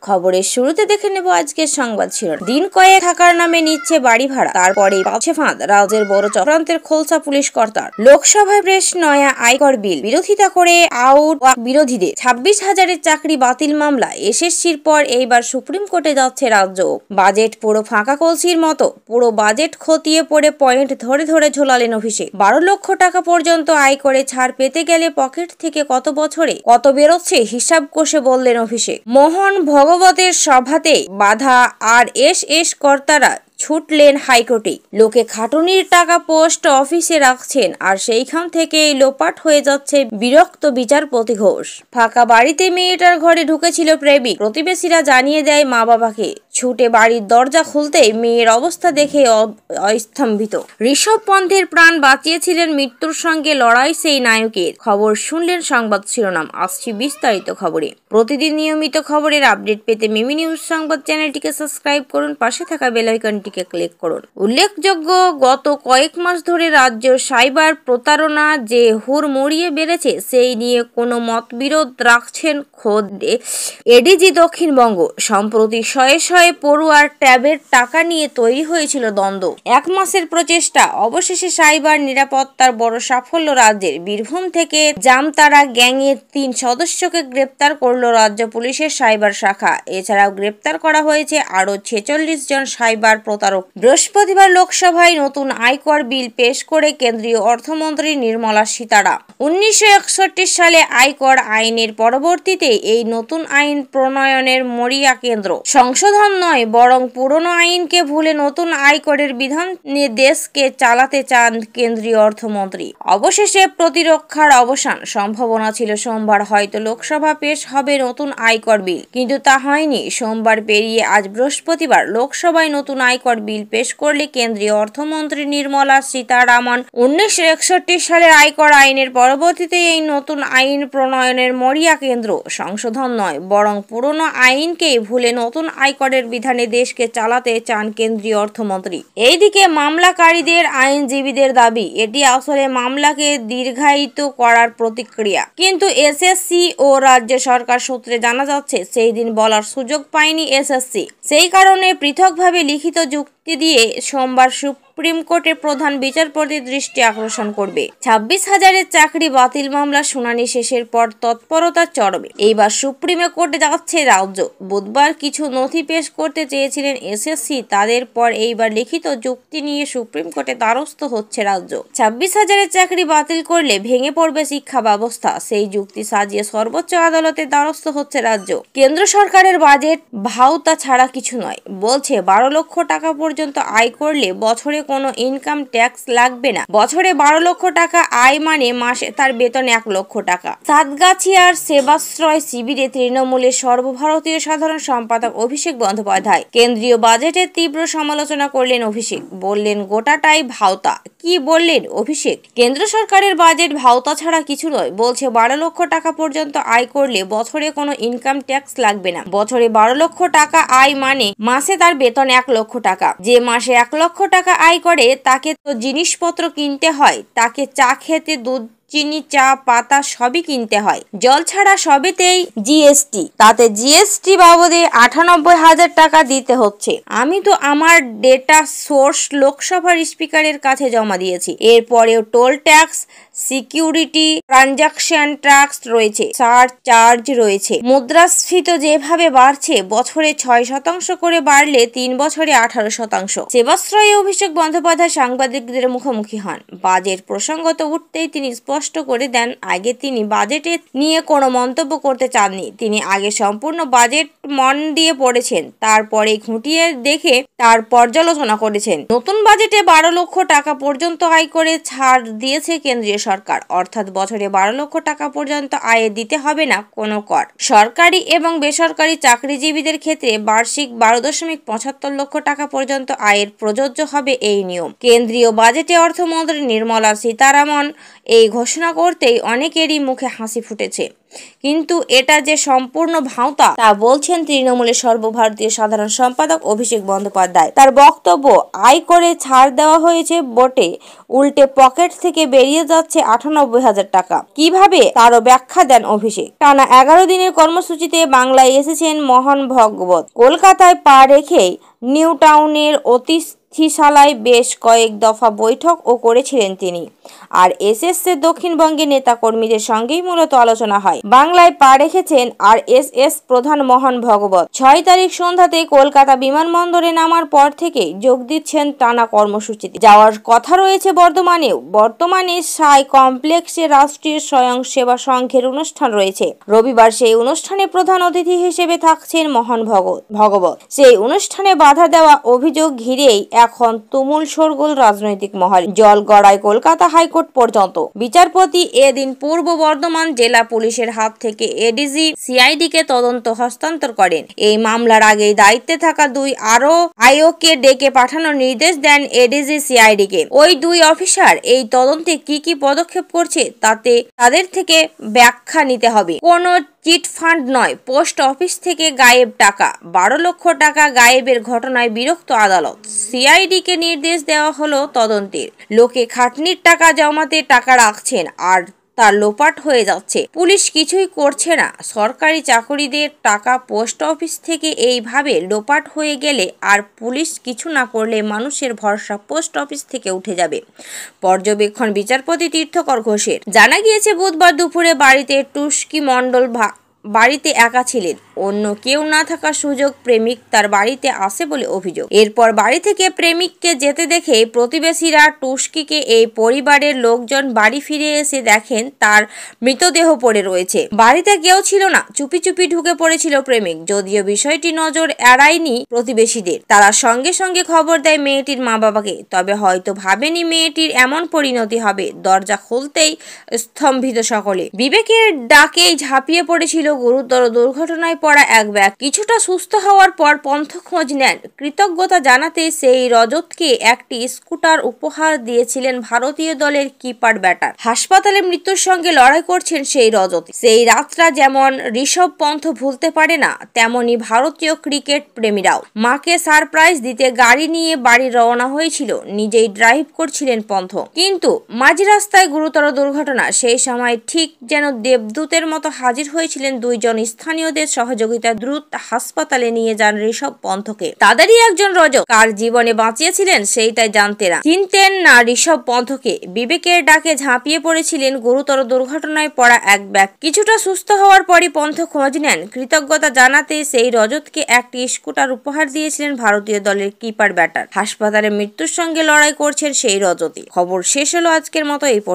খবরের শুরুতে দেখে নেব আজকের সংবাদ শিরোনাম। দিন কয়েক থাকার নামে নিচ্ছে বাড়ি ভাড়া, তারপরে পাচ্ছে ফাঁদ। রাজ্যের বড় চক্রান্তের খোলসা পুলিশ কর্তার। লোকসভায় পেশ নয়া আয়কর বিল, বিরোধিতা করে আউট বিরোধীদের। 26,000-এর চাকরি বাতিল মামলা এসএসসির পর এইবার সুপ্রিম কোর্টে যাচ্ছে রাজ্য। বাজেট পুরো ফাঁকা কলসির মতো, পুরো বাজেট খতিয়ে পড়ে পয়েন্ট ধরে ধরে ঝোলালেন অভিষেক। 12 লক্ষ টাকা পর্যন্ত আয় করে ছাড় পেতে গেলে পকেট থেকে কত বছরে কত বেরোচ্ছে হিসাব কষে বললেন অভিষেক। মোহন ভগবতের সভাতে বাধা আর এস কর্তারা ছুটলেন হাইকোর্টে। লোকে খাটুনির টাকা পোস্ট অফিসে রাখছেন আর সেইখান থেকেই লোপাট হয়ে যাচ্ছে। বিরক্ত বিচারপতি ঘোষ। ফাঁকা বাড়িতে মেয়েটার ঘরে ঢুকেছিল প্রেমিক, প্রতিবেশীরা জানিয়ে দেয় মা বাবাকে। ছুটে বাড়ির দরজা খুলতেই মেয়ের অবস্থা দেখে স্তম্ভিত। ঋষভ পন্থের প্রাণ বাঁচিয়েছিলেন মৃত্যুর সঙ্গে লড়াই সেই নায়কের। খবর শুনলেন সংবাদ শিরোনাম, আসছি বিস্তারিত খবরে। প্রতিদিন নিয়মিত খবরের আপডেট পেতে মিমি নিউজ সংবাদ চ্যানেলটিকে সাবস্ক্রাইব করুন, পাশে থাকা বেল আইকনটিকে ক্লিক করুন। উল্লেখযোগ্য, গত কয়েক মাস ধরে রাজ্য সাইবার প্রতারণা যে হুড়মুড়িয়ে বেড়েছে সেই নিয়ে কোনো মতবিরোধ রাখছেন খোদ এডিজি দক্ষিণবঙ্গ। সম্প্রতি শয়ে শয়ে পড়ুয়ার ট্যাবের টাকা নিয়ে তৈরি হয়েছিল দ্বন্দ্ব। 1 মাসের প্রচেষ্টা, অবশেষে সাইবার নিরাপত্তার বড় সাফল্য রাজ্যের। বীরভূম থেকে জামতারা গ্যাংয়ের 3 সদস্যকে গ্রেপ্তার করল রাজ্য পুলিশের সাইবার শাখা। এছাড়াও গ্রেপ্তার করা হয়েছে আরও 46 জন সাইবার প্রতারক। বৃহস্পতিবার লোকসভায় নতুন আয়কর বিল পেশ করে কেন্দ্রীয় অর্থমন্ত্রী নির্মলা সীতারামন 1961 সালে আয়কর আইনের পরবর্তীতে এই নতুন আইন প্রণয়নের মরিয়া কেন্দ্র। সংশোধন নয়, বরং পুরনো আইনকে ভুলে নতুন আয়করের বিধান নিয়ে দেশকে চালাতে চান কেন্দ্রীয় অর্থমন্ত্রী। অবশেষে প্রতিরক্ষার অবসান। সম্ভাবনা ছিল সোমবার হয়তো লোকসভা পেশ হবে নতুন আয়কর বিল, কিন্তু তা হয়নি। সোমবার পেরিয়ে আজ বৃহস্পতিবার লোকসভায় নতুন আয়কর বিল পেশ করলে কেন্দ্রীয় অর্থমন্ত্রী নির্মলা সীতারামন 1961 সালের আয়কর আইনের পরবর্তীতে এই নতুন আইন প্রণয়নের মরিয়া কেন্দ্র। সংশোধন নয়, বরং পুরনো আইনকেই ভুলে নতুন আয়করের বিধানে দেশকে চালাতে চান কেন্দ্রীয় অর্থমন্ত্রী। এইদিকে মামলাকারীদের আইনজীবীদের দাবি এটি আসলে মামলাকে দীর্ঘায়িত করার প্রতিক্রিয়া। কিন্তু এসএসসি ও রাজ্য সরকার সূত্রে জানা যাচ্ছে সেই দিন বলার সুযোগ পায়নি এসএসসি। সেই কারণে পৃথকভাবে লিখিত যুক্তি দিয়ে সোমবার সুপ্রিম কোর্টের প্রধান বিচারপতির দৃষ্টি আকর্ষণ করবে। 26,000-এর চাকরি বাতিল মামলা শুনানি শেষের পর তৎপরতার চরমে। এইবার সুপ্রিমে কোর্টে যাচ্ছে রাজ্য। বুধবার কিছু নথি পেশ করতে চেয়েছিলেন এসএসসি, তাদের পর এইবার লিখিত যুক্তি নিয়ে সুপ্রিম কোর্টে দ্বারস্থ হচ্ছে রাজ্য। 26,000-এর চাকরি বাতিল করলে ভেঙে পড়বে শিক্ষা ব্যবস্থা, সেই যুক্তি সাজিয়ে সর্বোচ্চ আদালতের দ্বারস্থ হচ্ছে রাজ্য। কেন্দ্র সরকারের বাজেট ভাউতা ছাড়া কিছু নয়, বলছে 12 লক্ষ টাকা পর্যন্ত আয় করলে বছরে কোনো ইনকাম ট্যাক্স লাগবে না। বছরে 12 লক্ষ টাকা আয় মানে মাসে তার বেতন 1 লক্ষ টাকা। সাতগাছিয়ার সেবাশ্রয় শিবিরে তৃণমূলের সর্বভারতীয় সাধারণ সম্পাদক অভিষেক বন্দ্যোপাধ্যায় কেন্দ্রীয় বাজেটের তীব্র সমালোচনা করলেন। অভিষেক বললেন গোটাটাই ভাউতা। কি বললেন অভিষেক? কেন্দ্র সরকারের বাজেট ভাউতা ছাড়া কিছু নয়, বলছে 12 লক্ষ টাকা পর্যন্ত আয় করলে বছরে কোনো ইনকাম ট্যাক্স লাগবে না। বছরে 12 লক্ষ টাকা আয় মানে মাসে তার বেতন 1 লক্ষ টাকা। যে মাসে 1 লক্ষ টাকা আয় করে তাকে তো জিনিসপত্র কিনতে হয়, তাকে চা খেতে, দুধ, চিনি, চা পাতা সবই কিনতে হয়। জল ছাড়া সবেতেই জিএসটি, তাতে জিএসটি বাবদে 98,000 টাকা দিতে হচ্ছে। আমি তো আমার ডেটা সোর্স লোকসভার স্পিকারের কাছে জমা দিয়েছি। এরপরেও toll tax, security transaction tax রয়েছে, চার্জ রয়েছে। মুদ্রাস্ফীতি যেভাবে বাড়ছে, বছরে 6% করে বাড়লে 3 বছরে 18%। সেবাশ্রয়ে অভিষেক বন্দ্যোপাধ্যায় সাংবাদিকদের মুখোমুখি হন। বাজেট প্রসঙ্গত উঠতেই তিনি স্পষ্ট করে দেন আগে তিনি বাজেটে নিয়ে কোনো মন্তব্য করতে চাননি। তিনি আগে সম্পূর্ণ বাজেট মন দিয়ে পড়েছেন, তারপরে খুঁটিয়ে দেখে তার পর্যালোচনা করেছেন। নতুন বাজেটে 12 লক্ষ টাকা পর্যন্ত আয় করে ছাড় দিয়েছে কেন্দ্রীয় সরকার, অর্থাৎ বছরে 12 লক্ষ টাকা পর্যন্ত আয়ে দিতে হবে না কোনো কর। সরকারি এবং বেসরকারি চাকরিজীবীদের ক্ষেত্রে বার্ষিক 12.75 লক্ষ টাকা পর্যন্ত আয়ের প্রযোজ্য হবে এই নিয়ম। কেন্দ্রীয় বাজেটে অর্থমন্ত্রী নির্মলা সীতারামন এই ঘোষণা করতেই অনেকেরই মুখে হাসি ফুটেছে। কিন্তু এটা যে সম্পূর্ণ ভাঁওতা তা বলছেন তৃণমূলের সর্বভারতীয় সাধারণ সম্পাদক অভিষেক বন্দ্যোপাধ্যায়। তার বক্তব্য, আয় করে ছাড় দেওয়া হয়েছে বটে, উল্টে পকেট থেকে বেরিয়ে যাচ্ছে ৯৮,০০০ টাকা। কিভাবে তারও ব্যাখ্যা দেন অভিষেক। টানা ১১ দিনের কর্মসূচিতে বাংলায় এসেছেন মোহন ভাগবত। কলকাতায় পা রেখেই নিউ টাউনের অতিথিশালায় বেশ কয়েক দফা বৈঠকও করেছিলেন তিনি। আর এসএসের দক্ষিণবঙ্গের নেতাকর্মীদের সঙ্গেই মূলত আলোচনা হয়। বাংলায় পা রেখেছেন আরএসএস প্রধান মোহন ভাগবত। ৬ তারিখ সন্ধ্যাতে কলকাতা বিমানবন্দরে নামার পর থেকেই যোগ দিচ্ছেন টানা কর্মসূচিতে। যাওয়ার কথা রয়েছে বর্ধমানেও। বর্তমানে সাই কমপ্লেক্সে রাষ্ট্রীয় স্বয়ংসেবা সংঘের অনুষ্ঠান রয়েছে। রবিবার সেই অনুষ্ঠানে প্রধান অতিথি হিসেবে থাকছেন মোহন ভাগবত। সেই অনুষ্ঠানে বাধা দেওয়া অভিযোগ ঘিরেই এখন তুমুল শোরগোল রাজনৈতিক মহলে। জল গড়ায় কলকাতা হাইকোর্ট পর্যন্ত। বিচারপতি এদিন পূর্ব বর্ধমান জেলা পুলিশের হাত থেকে এডিজি সিআইডিকে তদন্ত হস্তান্তর করেন। এই মামলার আগেই দায়িত্বে থাকা আরো আইওকে ডেকে পাঠানোর নির্দেশ দেন এডিজি সিআইডিকে। ওই ২ অফিসার এই তদন্তে কি পদক্ষেপ করছে তাদের থেকে ব্যাখ্যা নিতে হবে। কোনো চিটফান্ড নয়, পোস্ট অফিস থেকে গায়েব টাকা। ১২ লক্ষ টাকা গায়েবের ঘটনায় বিরক্ত আদালত। সিআইডিকে নির্দেশ দেওয়া হলো তদন্তের। লোকে খাটনির টাকা জমাতে টাকা রাখছেন আর তা লোপাট হয়ে যাচ্ছে। পুলিশ কিছুই করছে না। সরকারি চাকরিদের টাকা পোস্ট অফিস থেকে এইভাবে লোপাট হয়ে গেলে আর পুলিশ কিছু না করলে মানুষের ভরসা পোস্ট অফিস থেকে উঠে যাবে। পর্যবেক্ষণ বিচারপতি তীর্থকর ঘোষের। জানা গিয়েছে বুধবার দুপুরে বাড়িতে টুস্কি মণ্ডল বাড়িতে একা ছিলেন। অন্য কেউ না থাকার সুযোগ প্রেমিক তার বাড়িতে আসে বলে অভিযোগ। এরপর বাড়ি থেকে প্রেমিককে যেতে দেখে প্রতিবেশীরা টুস্কিকে এই পরিবারের লোকজন বাড়ি ফিরে এসে দেখেন তার মৃতদেহ পড়ে রয়েছে। বাড়িতে কেউ ছিল না। চুপি চুপি ঢুকে পড়েছিল প্রেমিক। যদিও বিষয়টি নজর এড়ায়নি প্রতিবেশীদের। তারা সঙ্গে সঙ্গে খবর দেয় মেয়েটির মা বাবাকে। তবে হয়তো ভাবেনি মেয়েটির এমন পরিণতি হবে। দরজা খুলতেই স্তম্ভিত সকলে। বিবেকের ডাকেই ঝাঁপিয়ে পড়েছিল গুরুতর দুর্ঘটনায় পড়া এক ব্যক্তি। কিছুটা সুস্থ হওয়ার পর পন্থ খোঁজ নেন। কৃতজ্ঞতা জানাতে সেই রজতকে একটি স্কুটার উপহার দিয়েছিলেন ভারতীয় দলের কিপার ব্যাটার। হাসপাতালে মৃত্যুর সঙ্গে লড়াই করছেন সেই রজত। সেই রাতটা যেমন ঋষভ পন্থ ভুলতে পারে না, তেমনি ভারতীয় ক্রিকেট প্রেমীরাও। মাকে সারপ্রাইজ দিতে গাড়ি নিয়ে বাড়ি রওনা হয়েছিল। নিজেই ড্রাইভ করছিলেন পন্থ। কিন্তু মাঝ রাস্তায় গুরুতর দুর্ঘটনা। সেই সময় ঠিক যেন দেবদূতের মতো হাজির হয়েছিলেন 2 জন। স্থানীয়দের সহযোগিতা দ্রুত হাসপাতালে নিয়ে যান ঋষভ পন্থকে। তাদেরই একজন রজত। কার জীবনে বাঁচিয়েছিলেন সেইটাই চিনতেন না ঋষভ পন্থকে। বিবেকের ডাকে ঝাঁপিয়ে পড়েছিলেন গুরুতর দুর্ঘটনায় পড়া এক ব্যক্তি। কিছুটা সুস্থ হওয়ার পরই পন্থ খোঁজ নেন। কৃতজ্ঞতা জানাতে সেই রজতকে একটি স্কুটার উপহার দিয়েছিলেন ভারতীয় দলের কিপার ব্যাটার। হাসপাতালে মৃত্যুর সঙ্গে লড়াই করছেন সেই রজতই। খবর শেষ হলো আজকের মতো এই পর্যন্ত।